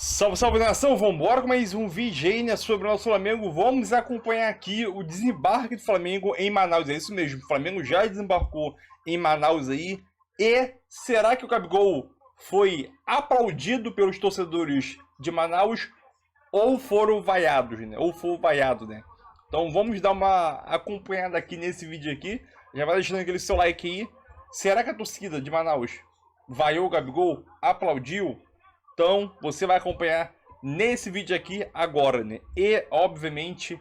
Salve, salve nação, vambora com mais um vídeo aí, né, sobre o nosso Flamengo. Vamos acompanhar aqui o desembarque do Flamengo em Manaus, é isso mesmo, o Flamengo já desembarcou em Manaus aí. E será que o Gabigol foi aplaudido pelos torcedores de Manaus ou foram vaiados, né, ou foi vaiado, né? Então vamos dar uma acompanhada aqui nesse vídeo aqui, já vai deixando aquele seu like aí. Será que a torcida de Manaus vaiou o Gabigol, aplaudiu? Então, você vai acompanhar nesse vídeo aqui agora, né? E, obviamente,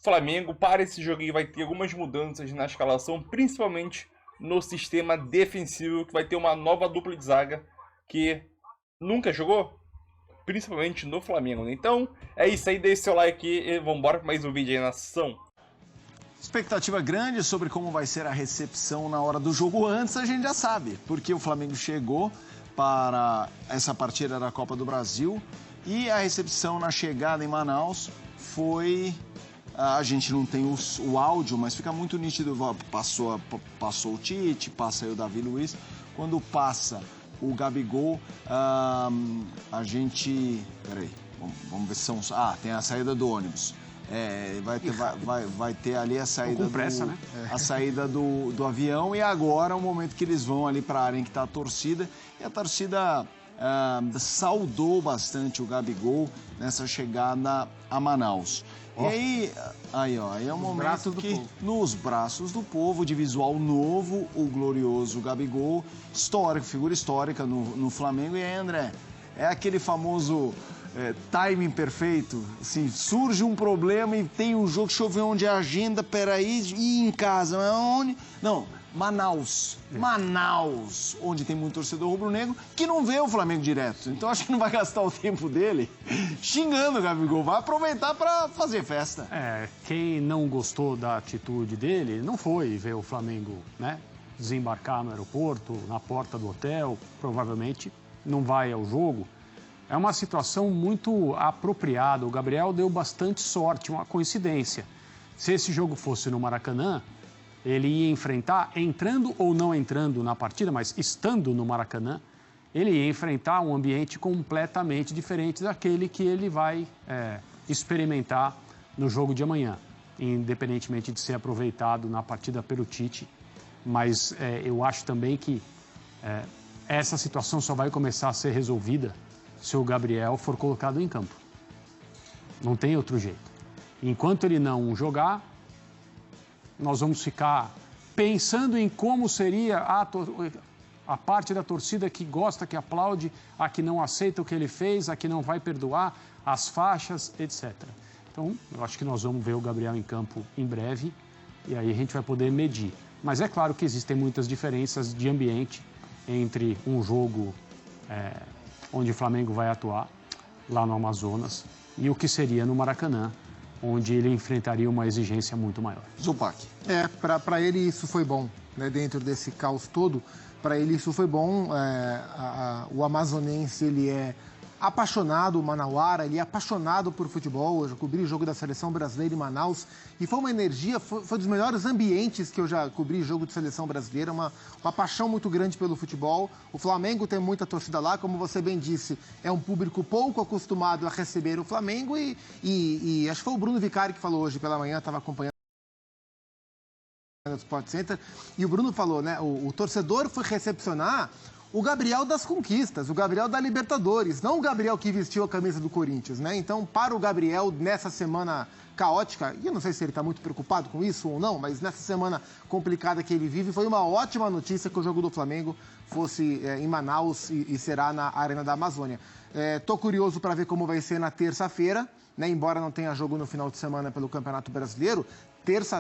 Flamengo, para esse joguinho, vai ter algumas mudanças na escalação, principalmente no sistema defensivo, que vai ter uma nova dupla de zaga que nunca jogou, principalmente no Flamengo, né? Então, é isso aí, deixe seu like e vambora para mais um vídeo aí, nação. Expectativa grande sobre como vai ser a recepção na hora do jogo. Antes a gente já sabe, porque o Flamengo chegou para essa partida da Copa do Brasil e a recepção na chegada em Manaus foi... A gente não tem o áudio, mas fica muito nítido. Passou o Tite, passa aí o Davi Luiz. Quando passa o Gabigol, a gente... Peraí, vamos ver se são... tem a saída do ônibus. Vai ter ali a saída, pressa, né? A saída do avião e agora é o momento que eles vão ali para a área em que está a torcida. E a torcida saudou bastante o Gabigol nessa chegada a Manaus. E aí é um momento que, nos braços do povo, de visual novo, o glorioso Gabigol, histórico, figura histórica no Flamengo. E aí, André, é aquele famoso... timing perfeito, assim, surge um problema e tem um jogo, deixa eu ver onde é a agenda, peraí, e em casa, onde? Não, Manaus, onde tem muito torcedor rubro-negro que não vê o Flamengo direto, então acho que não vai gastar o tempo dele xingando o Gabigol, vai aproveitar para fazer festa. Quem não gostou da atitude dele não foi ver o Flamengo, né, desembarcar no aeroporto, na porta do hotel, provavelmente não vai ao jogo. É uma situação muito apropriada. O Gabriel deu bastante sorte, uma coincidência. Se esse jogo fosse no Maracanã, ele ia enfrentar, entrando ou não entrando na partida, mas estando no Maracanã, ele ia enfrentar um ambiente completamente diferente daquele que ele vai experimentar no jogo de amanhã, independentemente de ser aproveitado na partida pelo Tite. Mas eu acho também que essa situação só vai começar a ser resolvida se o Gabriel for colocado em campo. Não tem outro jeito. Enquanto ele não jogar, nós vamos ficar pensando em como seria a parte da torcida que gosta, que aplaude, a que não aceita o que ele fez, a que não vai perdoar, as faixas, etc. Então, eu acho que nós vamos ver o Gabriel em campo em breve e aí a gente vai poder medir. Mas é claro que existem muitas diferenças de ambiente entre um jogo... onde o Flamengo vai atuar, lá no Amazonas, e o que seria no Maracanã, onde ele enfrentaria uma exigência muito maior. Zupac. Para ele isso foi bom, né? Dentro desse caos todo, para ele isso foi bom. O amazonense, ele é apaixonado, o manauara, ele é apaixonado por futebol. Eu já cobri o jogo da Seleção Brasileira em Manaus e foi uma energia, foi dos melhores ambientes que eu já cobri jogo de Seleção Brasileira, uma paixão muito grande pelo futebol. O Flamengo tem muita torcida lá, como você bem disse, é um público pouco acostumado a receber o Flamengo e acho que foi o Bruno Vicari que falou hoje pela manhã, estava acompanhando no Sport Center, e o Bruno falou, né, o torcedor foi recepcionar o Gabriel das conquistas, o Gabriel da Libertadores, não o Gabriel que vestiu a camisa do Corinthians, né? Então, para o Gabriel, nessa semana caótica, e eu não sei se ele está muito preocupado com isso ou não, mas nessa semana complicada que ele vive, foi uma ótima notícia que o jogo do Flamengo fosse em Manaus e será na Arena da Amazônia. Tô curioso para ver como vai ser na terça-feira, né? Embora não tenha jogo no final de semana pelo Campeonato Brasileiro,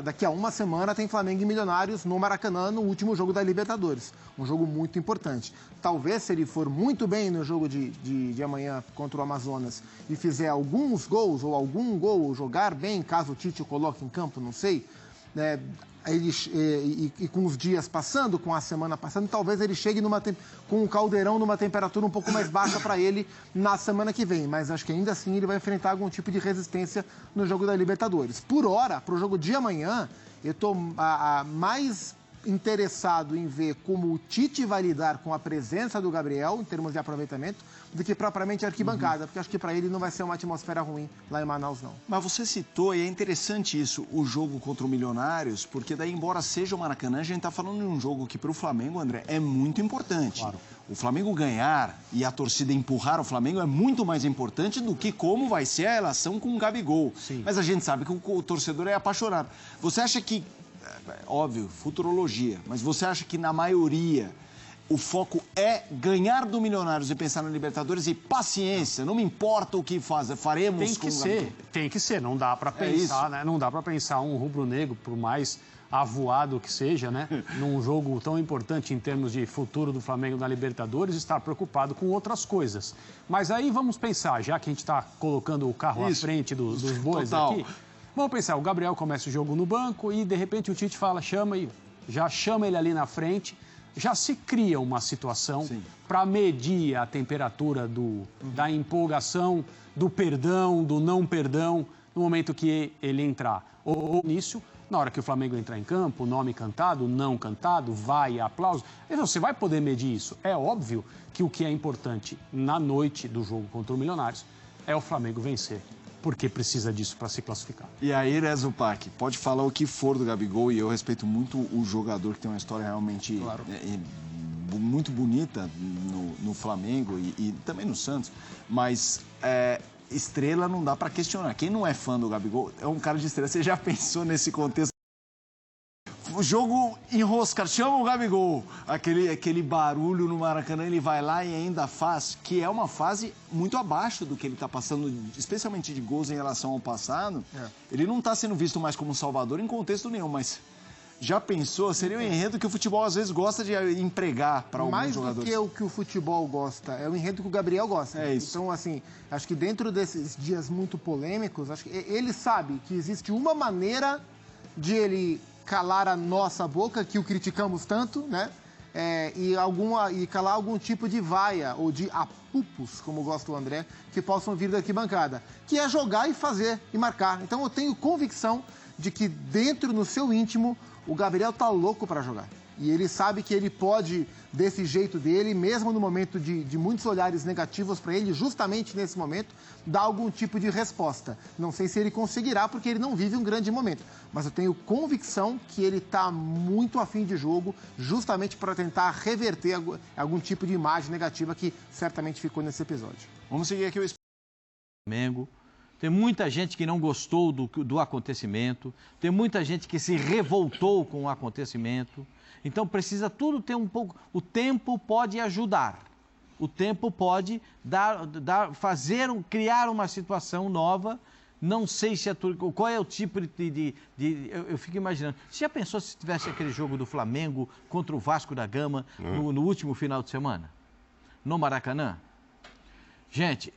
daqui a uma semana tem Flamengo e Milionários no Maracanã, no último jogo da Libertadores. Um jogo muito importante. Talvez, se ele for muito bem no jogo de amanhã contra o Amazonas e fizer alguns gols ou algum gol, jogar bem, caso o Tite o coloque em campo, não sei, né? E com os dias passando, com a semana passando, talvez ele chegue com um caldeirão numa temperatura um pouco mais baixa para ele na semana que vem. Mas acho que ainda assim ele vai enfrentar algum tipo de resistência no jogo da Libertadores. Por hora, para o jogo de amanhã, eu estou mais interessado em ver como o Tite vai lidar com a presença do Gabriel, em termos de aproveitamento, do que propriamente a arquibancada, porque acho que para ele não vai ser uma atmosfera ruim lá em Manaus, não. Mas você citou, e é interessante isso, o jogo contra o Milionários, porque daí, embora seja o Maracanã, a gente está falando de um jogo que para o Flamengo, André, é muito importante. Claro. O Flamengo ganhar e a torcida empurrar o Flamengo é muito mais importante do que como vai ser a relação com o Gabigol. Sim. Mas a gente sabe que o torcedor é apaixonado. Você acha que, óbvio, futurologia, mas você acha que na maioria o foco é ganhar do Milionários e pensar na Libertadores e paciência, não me importa o que faremos tem que ser, não dá para pensar, né? Não dá para pensar um rubro-negro, por mais avoado que seja, né? Num jogo tão importante em termos de futuro do Flamengo na Libertadores, estar preocupado com outras coisas. Mas aí vamos pensar, já que a gente está colocando o carro à frente dos bois aqui, vamos pensar, o Gabriel começa o jogo no banco e de repente o Tite fala, já chama ele ali na frente. Já se cria uma situação para medir a temperatura da empolgação, do perdão, do não perdão, no momento que ele entrar. Ou início, na hora que o Flamengo entrar em campo, nome cantado, não cantado, vai, aplauso. Você vai poder medir isso. É óbvio que o que é importante na noite do jogo contra o Milionários é o Flamengo vencer. Porque precisa disso para se classificar. E aí, Rezupac, pode falar o que for do Gabigol, e eu respeito muito o jogador, que tem uma história realmente muito bonita no Flamengo e também no Santos, mas estrela não dá para questionar. Quem não é fã do Gabigol é um cara de estrela. Você já pensou nesse contexto? O jogo enrosca, chama o Gabigol, aquele barulho no Maracanã, ele vai lá e ainda faz, que é uma fase muito abaixo do que ele está passando, especialmente de gols em relação ao passado. Ele não está sendo visto mais como um salvador em contexto nenhum, mas já pensou? Seria um enredo que o futebol às vezes gosta de empregar para alguns jogadores. Mais do que o futebol gosta, é o enredo que o Gabriel gosta. É isso. Então, assim, acho que dentro desses dias muito polêmicos, acho que ele sabe que existe uma maneira de ele calar a nossa boca, que o criticamos tanto, né? E calar algum tipo de vaia ou de apupos, como gosta o André, que possam vir da arquibancada, que é jogar e fazer e marcar. Então eu tenho convicção de que dentro, no seu íntimo, o Gabriel tá louco para jogar. E ele sabe que ele pode, desse jeito dele, mesmo no momento de muitos olhares negativos para ele, justamente nesse momento, dar algum tipo de resposta. Não sei se ele conseguirá, porque ele não vive um grande momento. Mas eu tenho convicção que ele está muito afim de jogo, justamente para tentar reverter algum tipo de imagem negativa que certamente ficou nesse episódio. Vamos seguir aqui o Flamengo. Tem muita gente que não gostou do acontecimento, tem muita gente que se revoltou com o acontecimento. Então precisa tudo ter um pouco. O tempo pode ajudar. O tempo pode criar uma situação nova. Não sei se qual é o tipo eu fico imaginando. Você já pensou se tivesse aquele jogo do Flamengo contra o Vasco da Gama no último final de semana? No Maracanã? Gente,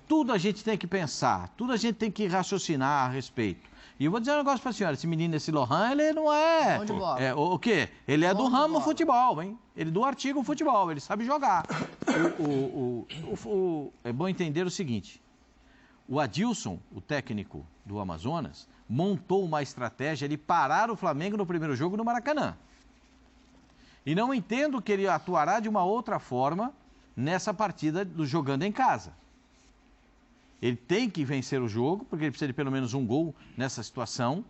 tudo a gente tem que pensar, tudo a gente tem que raciocinar a respeito. E eu vou dizer um negócio para a senhora, esse menino, esse Lohan, ele não é... o quê? Ele é do ramo futebol, hein? Ele é do artigo futebol, ele sabe jogar. É bom entender o seguinte, o Adilson, o técnico do Amazonas, montou uma estratégia de parar o Flamengo no primeiro jogo no Maracanã. E não entendo que ele atuará de uma outra forma nessa partida do jogando em casa. Ele tem que vencer o jogo, porque ele precisa de pelo menos um gol nessa situação,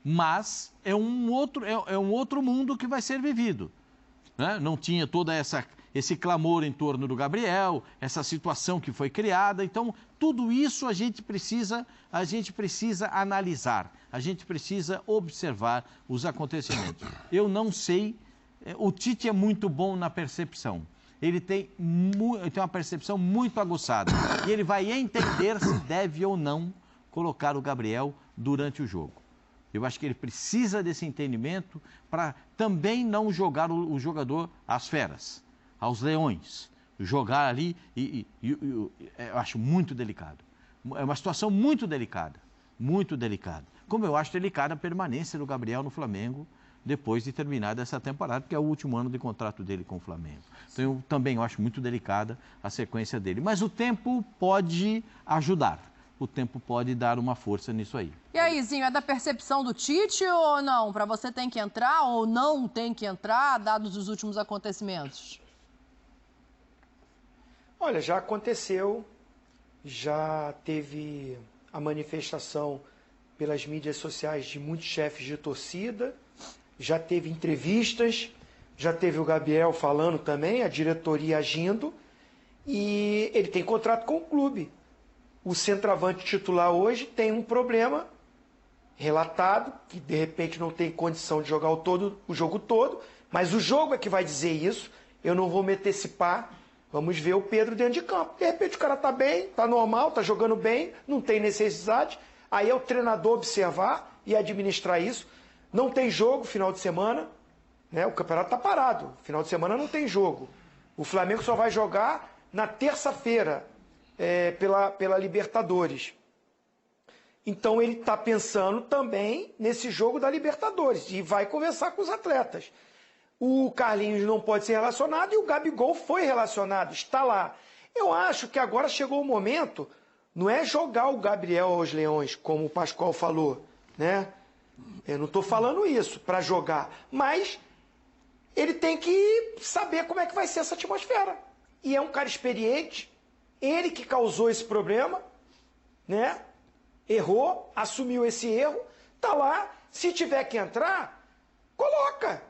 mas é um outro mundo que vai ser vivido. Né? Não tinha toda esse clamor em torno do Gabriel, essa situação que foi criada. Então, tudo isso a gente precisa analisar, a gente precisa observar os acontecimentos. Eu não sei, o Tite é muito bom na percepção. Ele tem uma percepção muito aguçada. E ele vai entender se deve ou não colocar o Gabriel durante o jogo. Eu acho que ele precisa desse entendimento para também não jogar o jogador às feras, aos leões. Jogar ali eu acho muito delicado. É uma situação muito delicada, muito delicada. Como eu acho delicada a permanência do Gabriel no Flamengo depois de terminar essa temporada, porque é o último ano de contrato dele com o Flamengo. Então, eu também acho muito delicada a sequência dele. Mas o tempo pode ajudar. o tempo pode dar uma força nisso aí. E aí, Zinho, é da percepção do Tite ou não? Para você tem que entrar ou não tem que entrar, dados os últimos acontecimentos? Olha, já aconteceu, já teve a manifestação pelas mídias sociais de muitos chefes de torcida, já teve entrevistas, já teve o Gabriel falando também, a diretoria agindo, e ele tem contrato com o clube. O centroavante titular hoje tem um problema relatado, que de repente não tem condição de jogar o jogo todo, mas o jogo é que vai dizer isso, eu não vou me antecipar. Vamos ver o Pedro dentro de campo. De repente o cara tá bem, tá normal, tá jogando bem, não tem necessidade. Aí é o treinador observar e administrar isso. Não tem jogo final de semana, né? O campeonato tá parado. Final de semana não tem jogo. O Flamengo só vai jogar na terça-feira pela Libertadores. Então ele está pensando também nesse jogo da Libertadores e vai conversar com os atletas. O Carlinhos não pode ser relacionado e o Gabigol foi relacionado, está lá. Eu acho que agora chegou o momento, não é jogar o Gabriel aos leões, como o Pascoal falou, né? Eu não estou falando isso para jogar, mas ele tem que saber como é que vai ser essa atmosfera. E é um cara experiente, ele que causou esse problema, né? Errou, assumiu esse erro, tá lá. Se tiver que entrar, coloca.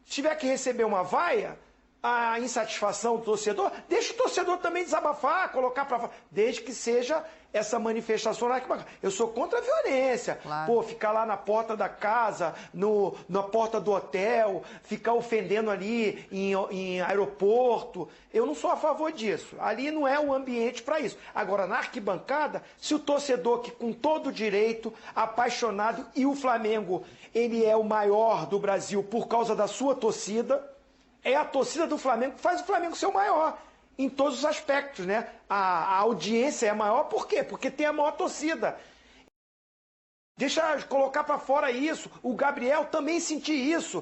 Se tiver que receber uma vaia, a insatisfação do torcedor, deixa o torcedor também desabafar, colocar para fora, desde que seja essa manifestação na arquibancada. Eu sou contra a violência. Claro. Pô, ficar lá na porta da casa, na porta do hotel, ficar ofendendo ali em aeroporto. Eu não sou a favor disso. Ali não é o ambiente para isso. Agora, na arquibancada, se o torcedor que com todo direito, apaixonado, e o Flamengo, ele é o maior do Brasil por causa da sua torcida, é a torcida do Flamengo que faz o Flamengo ser o maior, em todos os aspectos, né? A audiência é maior, por quê? Porque tem a maior torcida. Deixa eu colocar para fora isso, o Gabriel também sentir isso.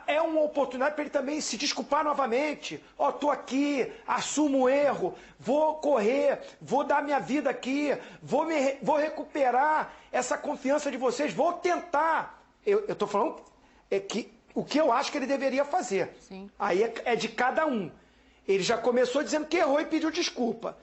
É uma oportunidade para ele também se desculpar novamente. Tô aqui, assumo o erro, vou correr, vou dar minha vida aqui, vou recuperar essa confiança de vocês, vou tentar. Eu tô falando que o que eu acho que ele deveria fazer. Sim. Aí é de cada um. Ele já começou dizendo que errou e pediu desculpa.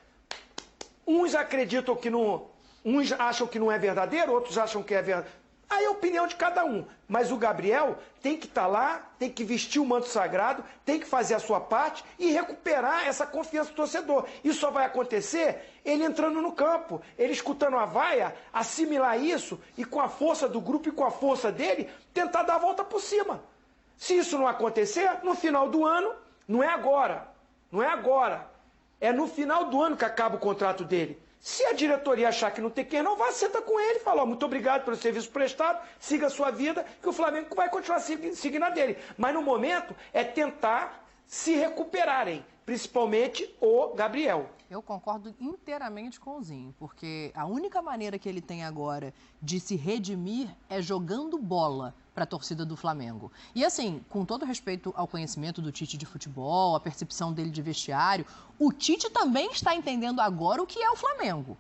Uns acreditam que não... Uns acham que não é verdadeiro, outros acham que é verdadeiro. Aí é a opinião de cada um. Mas o Gabriel tem que estar lá, tem que vestir o manto sagrado, tem que fazer a sua parte e recuperar essa confiança do torcedor. Isso só vai acontecer ele entrando no campo, ele escutando a vaia, assimilar isso e com a força do grupo e com a força dele, tentar dar a volta por cima. Se isso não acontecer, no final do ano, não é agora, é no final do ano que acaba o contrato dele. Se a diretoria achar que não tem que renovar, senta com ele e fala, muito obrigado pelo serviço prestado, siga a sua vida, que o Flamengo vai continuar seguindo a dele. Mas no momento é tentar se recuperarem, principalmente o Gabriel. Eu concordo inteiramente com o Zinho, porque a única maneira que ele tem agora de se redimir é jogando bola para a torcida do Flamengo. E assim, com todo respeito ao conhecimento do Tite de futebol, a percepção dele de vestiário, o Tite também está entendendo agora o que é o Flamengo.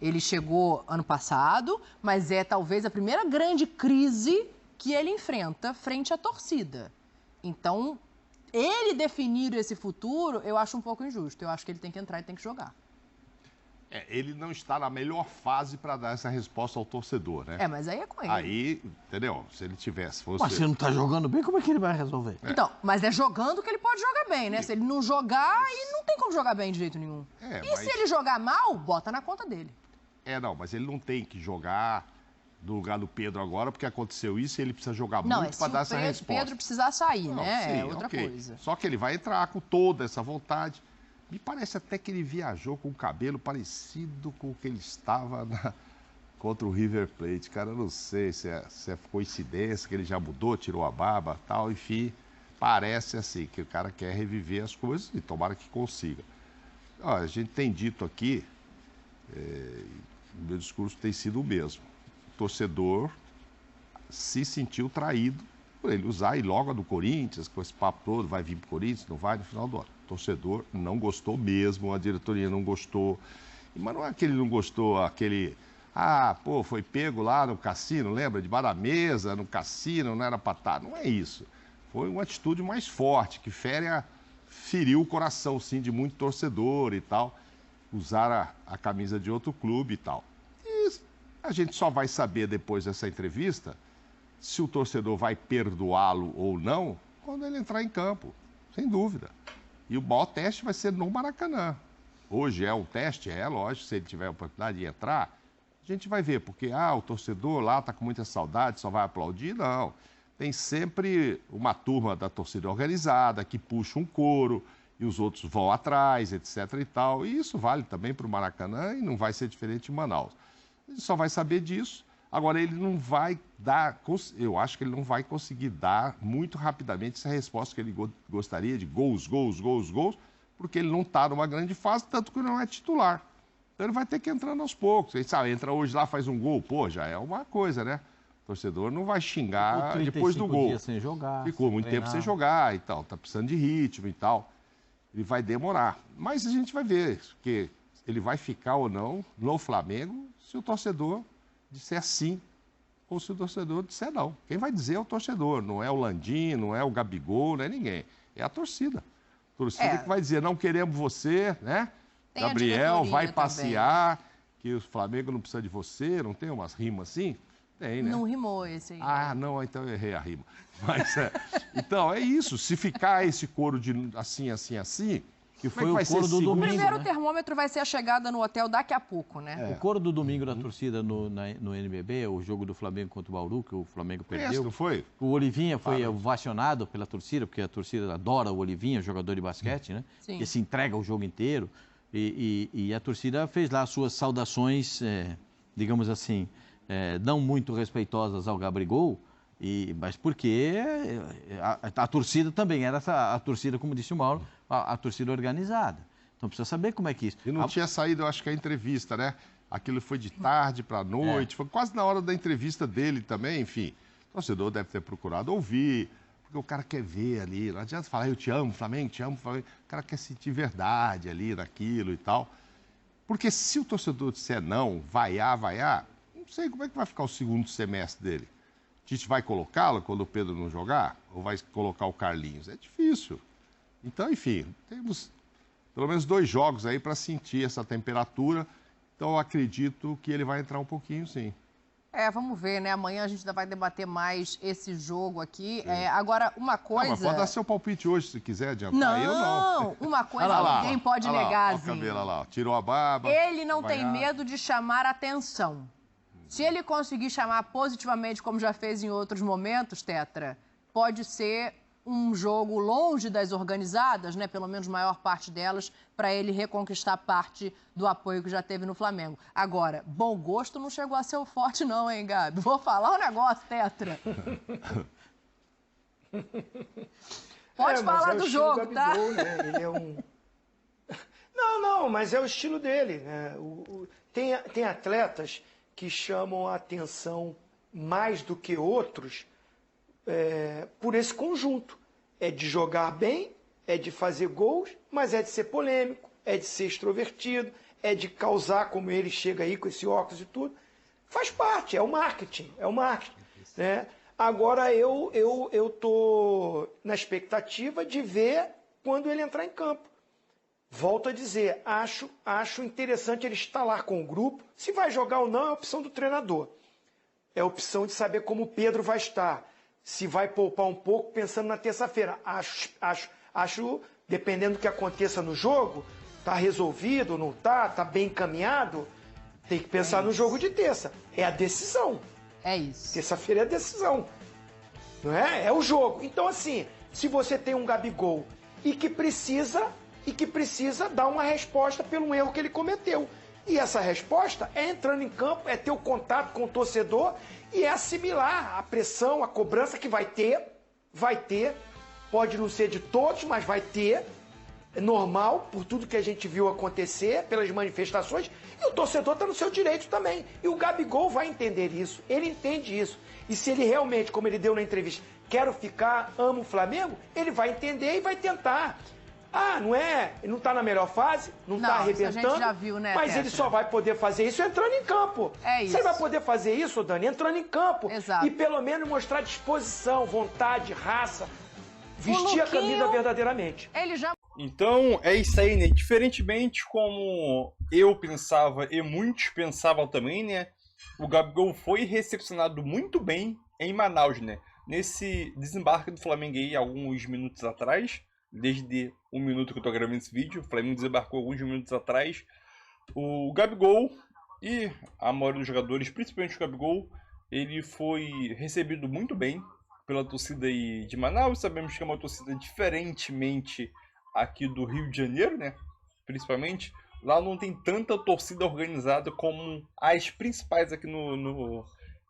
Ele chegou ano passado, mas é talvez a primeira grande crise que ele enfrenta frente à torcida. Então, ele definir esse futuro, eu acho um pouco injusto. Eu acho que ele tem que entrar e tem que jogar. Ele não está na melhor fase para dar essa resposta ao torcedor, né? Mas aí é com ele. Aí, entendeu? Se ele tivesse... Mas se ele não está jogando bem, como é que ele vai resolver? Então, mas é jogando que ele pode jogar bem, né? Se ele não jogar, aí não tem como jogar bem de jeito nenhum. Se ele jogar mal, bota na conta dele. Não, mas ele não tem que jogar no lugar do Pedro agora, porque aconteceu isso e ele precisa jogar muito para dar essa resposta. Se o Pedro precisar sair, né? Sim, é outra coisa. Só que ele vai entrar com toda essa vontade. Me parece até que ele viajou com o cabelo parecido com o que ele estava contra o River Plate. Cara, eu não sei se é coincidência, que ele já mudou, tirou a barba e tal, enfim. Parece assim, que o cara quer reviver as coisas e tomara que consiga. A gente tem dito aqui, o meu discurso tem sido o mesmo. O torcedor se sentiu traído por ele usar e logo a do Corinthians, com esse papo todo, vai vir pro Corinthians, não vai no final do ano. O torcedor não gostou mesmo, a diretoria não gostou. Mas não é que ele não gostou, aquele... Ah, pô, foi pego lá no cassino, lembra? Debaixo da mesa, no cassino, não era pra estar. Não é isso. Foi uma atitude mais forte, que feriu o coração, sim, de muito torcedor e tal. Usar a camisa de outro clube e tal. E a gente só vai saber depois dessa entrevista se o torcedor vai perdoá-lo ou não quando ele entrar em campo, sem dúvida. E o maior teste vai ser no Maracanã. Hoje é um teste, lógico, se ele tiver a oportunidade de entrar, a gente vai ver, porque o torcedor lá está com muita saudade, só vai aplaudir, não. Tem sempre uma turma da torcida organizada que puxa um coro e os outros vão atrás, etc. e tal. E isso vale também para o Maracanã e não vai ser diferente em Manaus. Ele só vai saber disso. Agora, ele não vai dar, eu acho que ele não vai conseguir dar muito rapidamente essa resposta que ele gostaria de gols, porque ele não está numa grande fase, tanto que ele não é titular. Então ele vai ter que entrando aos poucos. Ele sabe, entra hoje lá, faz um gol, pô, já é uma coisa, né? O torcedor não vai xingar depois do gol. Dias sem jogar, ficou muito tempo sem jogar e tal, tá precisando de ritmo e tal. Ele vai demorar. Mas a gente vai ver, porque ele vai ficar ou não no Flamengo se o torcedor disser sim ou se o torcedor disser não. Quem vai dizer é o torcedor, não é o Landim, não é o Gabigol, não é ninguém. É a torcida. A torcida que vai dizer, não queremos você, né? Tem Gabriel, vai também. Passear, que o Flamengo não precisa de você, não tem umas rimas assim? Tem, né? Não rimou esse aí. Ah, não, então eu errei a rima. Mas, então, é isso. Se ficar esse coro de assim, que foi o coro do domingo. O primeiro termômetro vai ser a chegada no hotel daqui a pouco, né? O coro do domingo da torcida no NBB, o jogo do Flamengo contra o Bauru, que o Flamengo perdeu. Não foi? O Olivinha foi ovacionado pela torcida, porque a torcida adora o Olivinha, jogador de basquete, né? Sim. Que se entrega o jogo inteiro. E a torcida fez lá as suas saudações, digamos assim, não muito respeitosas ao Gabigol, mas porque a torcida também era a torcida, como disse o Mauro, a torcida organizada. Então precisa saber como é que isso... E não tinha saído, eu acho que a entrevista, né? Aquilo foi de tarde para noite, foi quase na hora da entrevista dele também, enfim. O torcedor deve ter procurado ouvir, porque o cara quer ver ali, não adianta falar, eu te amo, Flamengo, te amo, Flamengo. O cara quer sentir verdade ali naquilo e tal. Porque se o torcedor disser não, vaiar, não sei como é que vai ficar o segundo semestre dele. Tite vai colocá-lo quando o Pedro não jogar? Ou vai colocar o Carlinhos? É difícil. Então, enfim, temos pelo menos 2 jogos aí para sentir essa temperatura. Então, eu acredito que ele vai entrar um pouquinho, sim. Vamos ver, né? Amanhã a gente ainda vai debater mais esse jogo aqui. Agora, uma coisa... Não, mas pode dar seu palpite hoje, se quiser adiantar. Não, eu não. Uma coisa ninguém pode negar, Olha o cabelo lá, tirou a barba. Ele não tem medo de chamar atenção. Se ele conseguir chamar positivamente, como já fez em outros momentos, Tetra, pode ser um jogo longe das organizadas, né? Pelo menos a maior parte delas, para ele reconquistar parte do apoio que já teve no Flamengo. Agora, bom gosto não chegou a ser o forte não, hein, Gabi? Vou falar um negócio, Tetra. Pode falar do jogo, tá? Né? Ele é um... Não, mas é o estilo dele, né? Tem atletas que chamam a atenção mais do que outros por esse conjunto. É de jogar bem, é de fazer gols, mas é de ser polêmico, é de ser extrovertido, é de causar, como ele chega aí com esse óculos e tudo. Faz parte, é o marketing, né? Agora eu tô na expectativa de ver quando ele entrar em campo. Volto a dizer, acho interessante ele estar lá com o grupo. Se vai jogar ou não é opção do treinador. É opção de saber como o Pedro vai estar. Se vai poupar um pouco pensando na terça-feira. Acho, dependendo do que aconteça no jogo, tá resolvido, não tá bem encaminhado, tem que pensar no jogo de terça. É a decisão. É isso. Terça-feira é a decisão. Não é? É o jogo. Então, assim, se você tem um Gabigol e que precisa dar uma resposta pelo erro que ele cometeu. E essa resposta é entrando em campo, é ter o contato com o torcedor e é assimilar a pressão, a cobrança que vai ter, pode não ser de todos, mas vai ter, é normal, por tudo que a gente viu acontecer, pelas manifestações, e o torcedor está no seu direito também. E o Gabigol vai entender isso, ele entende isso. E se ele realmente, como ele deu na entrevista, quero ficar, amo o Flamengo, ele vai entender e vai tentar não é, ele não está na melhor fase, não está arrebentando. Isso a gente já viu, né, mas ele só vai poder fazer isso entrando em campo. É isso. Você vai poder fazer isso, Dani, entrando em campo. Exato. E pelo menos mostrar disposição, vontade, raça, vestir a camisa verdadeiramente. Ele já... Então, é isso aí, né? Diferentemente como eu pensava e muitos pensavam também, né? O Gabigol foi recepcionado muito bem em Manaus, né? Nesse desembarque do Flamengo aí, alguns minutos atrás, desde um minuto que eu tô gravando esse vídeo, o Flamengo desembarcou alguns minutos atrás. O Gabigol e a maioria dos jogadores, principalmente o Gabigol, ele foi recebido muito bem pela torcida aí de Manaus. Sabemos que é uma torcida diferentemente aqui do Rio de Janeiro, né? Principalmente. Lá não tem tanta torcida organizada como as principais aqui no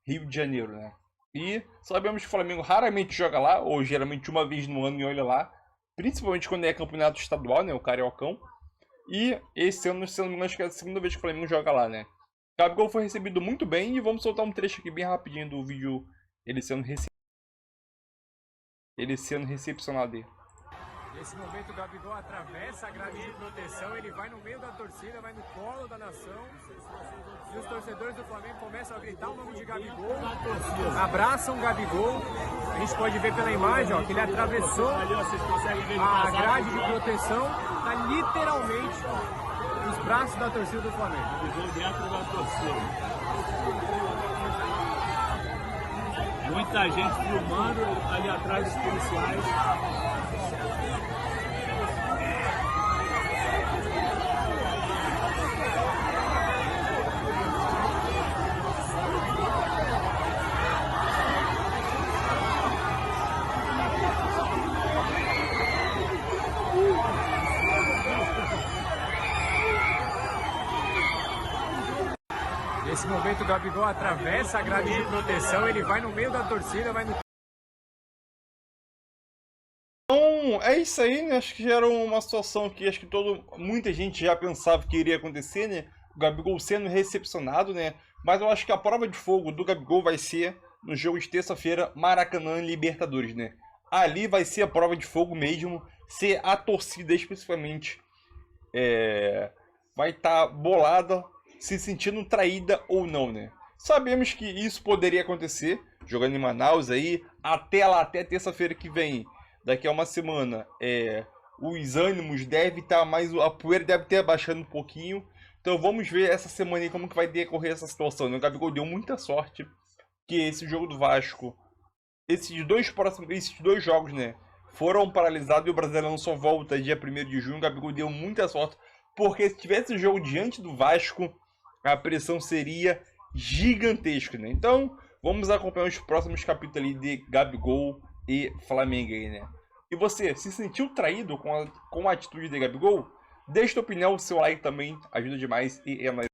Rio de Janeiro, né? E sabemos que o Flamengo raramente joga lá, ou geralmente uma vez no ano e olha lá. Principalmente quando é campeonato estadual, né? O Cariocão. E esse ano, se não me engano, acho que é a segunda vez que o Flamengo joga lá, né? O Gabigol foi recebido muito bem e vamos soltar um trecho aqui bem rapidinho do vídeo ele sendo recepcionado aí. Nesse momento o Gabigol atravessa a grade de proteção, ele vai no meio da torcida, vai no colo da nação. E os torcedores do Flamengo começam a gritar o nome de Gabigol, abraçam o Gabigol. A gente pode ver pela imagem, ó, que ele atravessou a grade de proteção, tá literalmente nos braços da torcida do Flamengo. Gabigol dentro da torcida. Muita gente filmando ali atrás dos policiais. Nesse momento o Gabigol atravessa a grade de proteção, ele vai no meio da torcida, vai no... Então, é isso aí, né? Acho que já era uma situação que acho que muita gente já pensava que iria acontecer, né? O Gabigol sendo recepcionado, né? Mas eu acho que a prova de fogo do Gabigol vai ser no jogo de terça-feira, Maracanã Libertadores, né? Ali vai ser a prova de fogo mesmo, se a torcida especificamente vai estar bolada, se sentindo traída ou não, né? Sabemos que isso poderia acontecer, jogando em Manaus aí, até terça-feira que vem, daqui a uma semana, os ânimos devem estar mais, a poeira deve ter abaixando um pouquinho, então vamos ver essa semana aí como que vai decorrer essa situação, né? O Gabigol deu muita sorte que esse jogo do Vasco, esses dois jogos, né, foram paralisados e o Brasileirão só volta dia 1º de junho. O Gabigol deu muita sorte, porque se tivesse o jogo diante do Vasco, a pressão seria gigantesca, né? Então, vamos acompanhar os próximos capítulos ali de Gabigol e Flamengo aí, né? E você, se sentiu traído com a atitude de Gabigol? Deixa tua opinião, seu like também ajuda demais e é nóis.